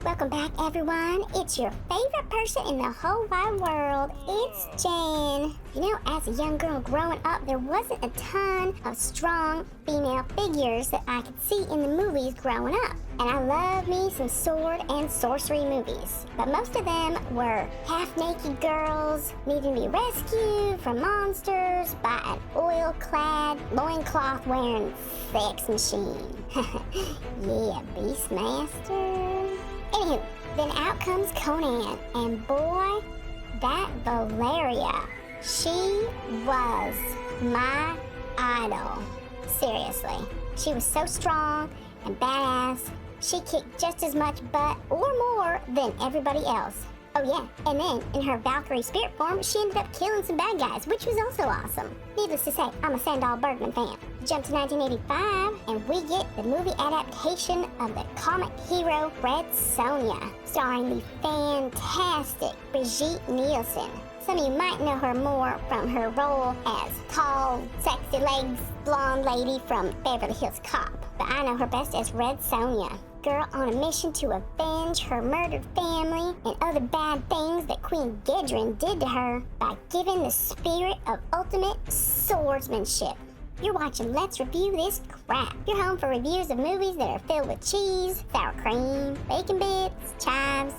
Welcome back, everyone. It's your favorite person in the whole wide world. It's Jen. You know, as a young girl growing up, there wasn't a ton of strong female figures that I could see in the movies growing up. And I love me some sword and sorcery movies. But most of them were half-naked girls needing to be rescued from monsters by an oil-clad, loincloth-wearing sex machine. Yeah, Beastmaster. Anywho, then out comes Conan, and boy, that Valeria, she was my idol. Seriously, she was so strong and badass. She kicked just as much butt or more than everybody else. Oh yeah, and then in her Valkyrie spirit form, she ended up killing some bad guys, which was also awesome. Needless to say, I'm a Sandahl Bergman fan. Jump to 1985, and we get the movie adaptation of the comic hero Red Sonja, starring the fantastic Brigitte Nielsen. Some of you might know her more from her role as tall, sexy legs, blonde lady from Beverly Hills Cop, but I know her best as Red Sonja. Girl on a mission to avenge her murdered family and other bad things that Queen Gedrin did to her by giving the spirit of ultimate swordsmanship. You're watching Let's Review This Crap. You're home for reviews of movies that are filled with cheese, sour cream, bacon bits, chives,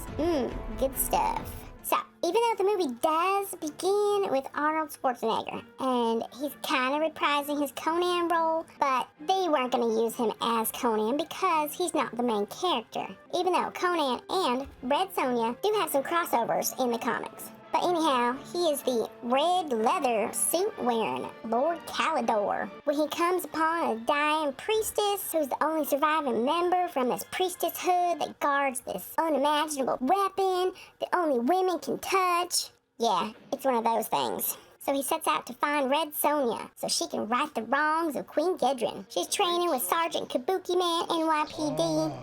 good stuff. So, even though the movie does begin with Arnold Schwarzenegger, and he's kind of reprising his Conan role, but they weren't going to use him as Conan because he's not the main character, even though Conan and Red Sonja do have some crossovers in the comics. But anyhow, he is the red leather suit-wearing Lord Calidor. When he comes upon a dying priestess who's the only surviving member from this priestesshood that guards this unimaginable weapon that only women can touch. Yeah, it's one of those things. So he sets out to find Red Sonja so she can right the wrongs of Queen Gedrin. She's training with Sergeant Kabuki Man, NYPD.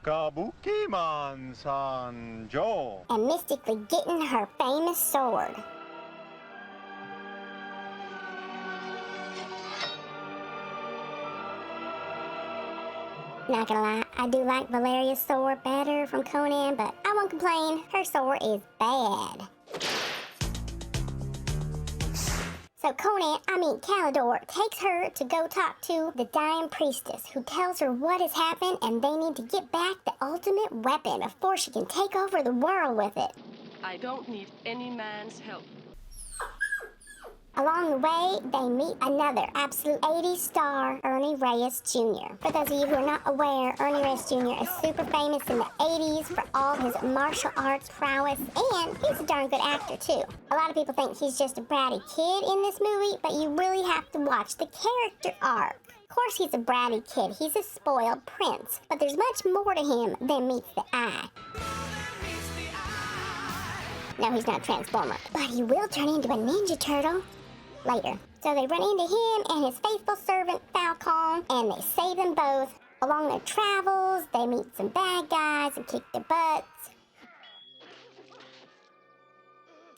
Kabuki-man SONJA. And mystically getting her famous sword. Not gonna lie, I do like Valeria's sword better from Conan, but I won't complain, her sword is bad. So Calidor takes her to go talk to the dying priestess, who tells her what has happened and they need to get back the ultimate weapon before she can take over the world with it. I don't need any man's help. Along the way, they meet another absolute 80s star, Ernie Reyes Jr. For those of you who are not aware, Ernie Reyes Jr. is super famous in the 80s for all his martial arts prowess, and he's a darn good actor too. A lot of people think he's just a bratty kid in this movie, but you really have to watch the character arc. Of course he's a bratty kid, he's a spoiled prince, but there's much more to him than meets the eye. No, he's not a Transformer, but he will turn into a Ninja Turtle later. So they run into him and his faithful servant Falcon, and they save them both. Along their travels, they meet some bad guys and kick their butts.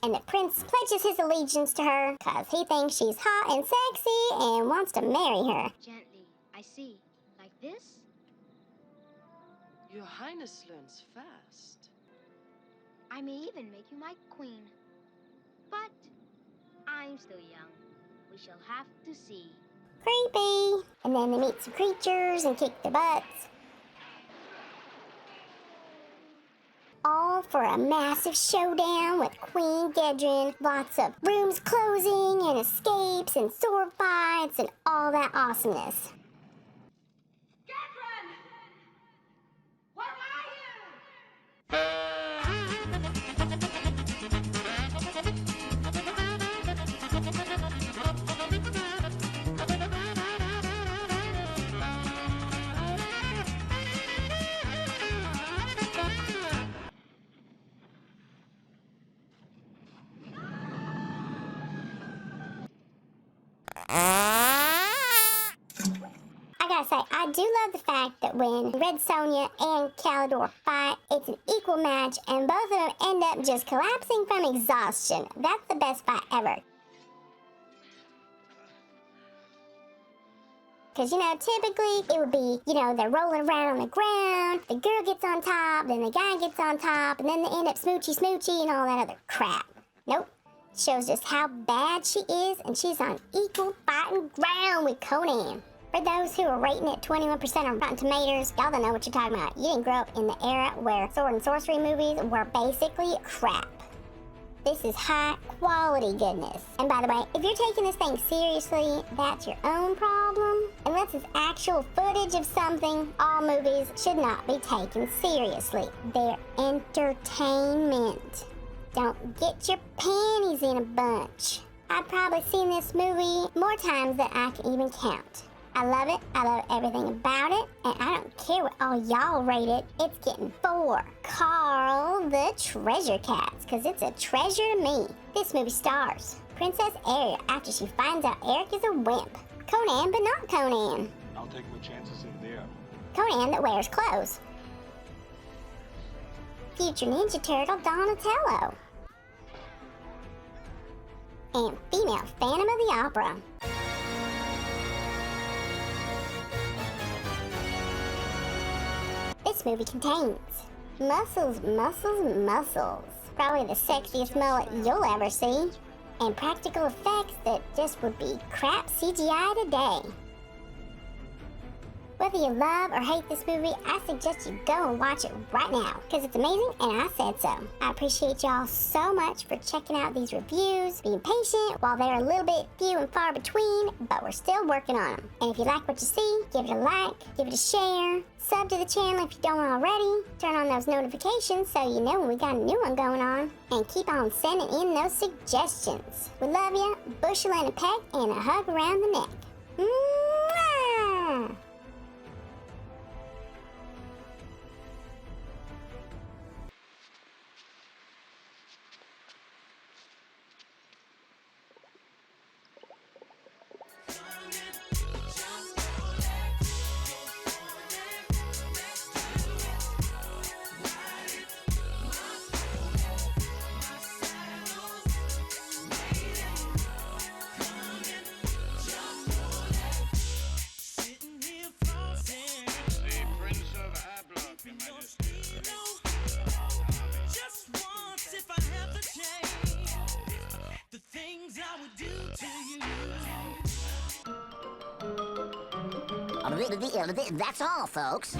And the prince pledges his allegiance to her because he thinks she's hot and sexy and wants to marry her. Gently, I see. Like this? Your Highness learns fast. I may even make you my queen. But I'm still young. We shall have to see. Creepy! And then they meet some creatures and kick their butts. All for a massive showdown with Queen Gedrin. Lots of rooms closing and escapes and sword fights and all that awesomeness. Gedrin! Where are you? I gotta say, I do love the fact that when Red Sonja and Calidor fight, it's an equal match, and both of them end up just collapsing from exhaustion. That's the best fight ever. Because, you know, typically it would be, you know, they're rolling around on the ground, the girl gets on top, then the guy gets on top, and then they end up smoochy and all that other crap. Nope. Shows just how bad she is, and she's on equal fighting ground with Conan. For those who are rating it 21% on Rotten Tomatoes, y'all don't know what you're talking about. You didn't grow up in the era where sword and sorcery movies were basically crap. This is high quality goodness. And by the way, if you're taking this thing seriously, that's your own problem. Unless it's actual footage of something, all movies should not be taken seriously. They're entertainment. Don't get your panties in a bunch. I've probably seen this movie more times than I can even count. I love it. I love everything about it. And I don't care what all y'all rate it. It's getting 4 Carl the Treasure Cats, because it's a treasure to me. This movie stars Princess Aria after she finds out Eric is a wimp. Conan, but not Conan. I'll take my chances in there. Conan that wears clothes. Future Ninja Turtle Donatello. And female Phantom of the Opera. This movie contains muscles. Probably the sexiest mullet you'll ever see. And practical effects that just would be crap CGI today. Whether you love or hate this movie, I suggest you go and watch it right now, because it's amazing and I said so. I appreciate y'all so much for checking out these reviews, being patient while they're a little bit few and far between, but we're still working on them. And if you like what you see, give it a like, give it a share, sub to the channel if you don't already, turn on those notifications so you know when we got a new one going on, and keep on sending in those suggestions. We love you, bushel and a peck, and a hug around the neck. Mwah! That's all, folks.